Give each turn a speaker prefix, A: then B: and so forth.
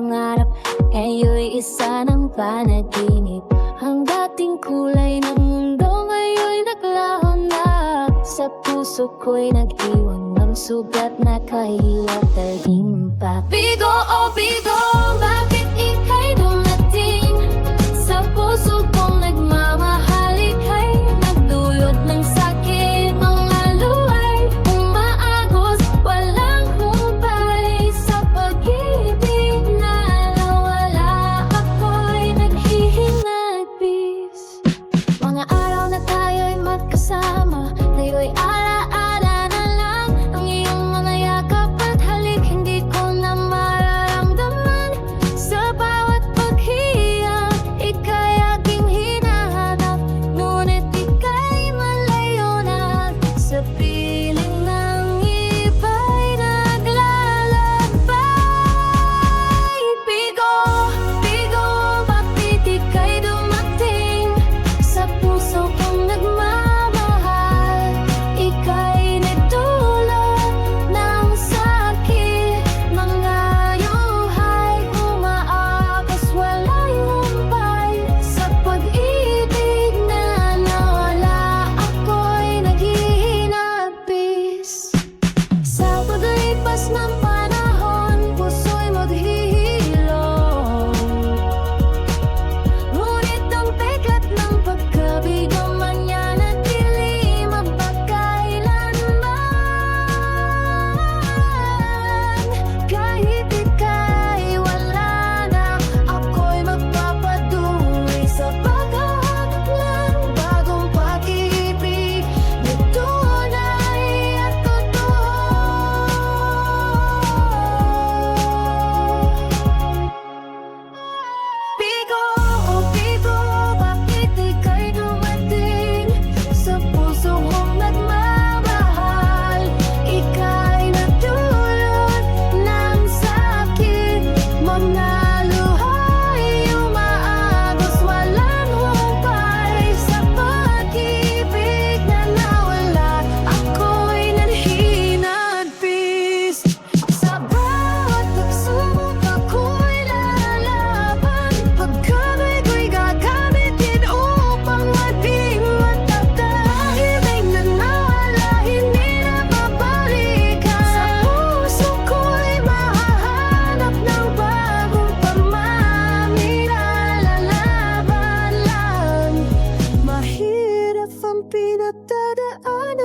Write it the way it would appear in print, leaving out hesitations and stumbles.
A: pangarap, ngayon isa ng panaginip. Ang dating kulay ng mundo ngayon naglaho na. Sa puso ko'y nag-iwan ng sugat na kahilap talimpa. Bigo, oh bigo, bakit ika'y dumating? Sa puso kong nagmamahal, ika'y nagdulot ng sakit. Mga luhay, umaagos, walang humpay. Sa pag-ibig na nawala, ako'y naghihinagpis. Mga araw na tayo'y magkasama, ngayo'y alaala na lang ang iyong mga yakap at halik. Hindi ko na mararamdaman sa bawat paghiyak. Ika'y aking hinahanap, ngunit ika'y malayo na. Sa piling ng iba'y naglalakbay. Bigo, bigo, bakit ika'y dumating? Sa puso kong nagmamahal, ika'y nagdulot ng sakit. Mga yuhay, umaagos, walang humpay. Sa pag-ibig na nawala, ako'y naghihinagpis. Sa paglipas ng panahon, puso'y maghihilom. Ngunit ang peklat ng pagkabigo manyanatili mapagkailanman. Kahit ika'y wala na, ako'y magpapatuloy sa paghahanap ng bagong pag-ibig na tunay at totoo. Bigo, oh bigo, bakit ika'y dumating? Sa puso kong nagmamahal, ika'y nagdulot ng sakit. Mga luhay, umaagos, walang humpay. Sa pag-ibig na nawala, ako'y nanhinagpis. Sa bawat pagsubok ako'y lalaban. Pagkamay ko'y gagamitin upang maging matatag. Ibig na nawala, hindi na babalikan. Sa puso ko'y mahahanap ng bagong pamamaraan. Lalaban lang. Mahirap ang pinagdadaanan.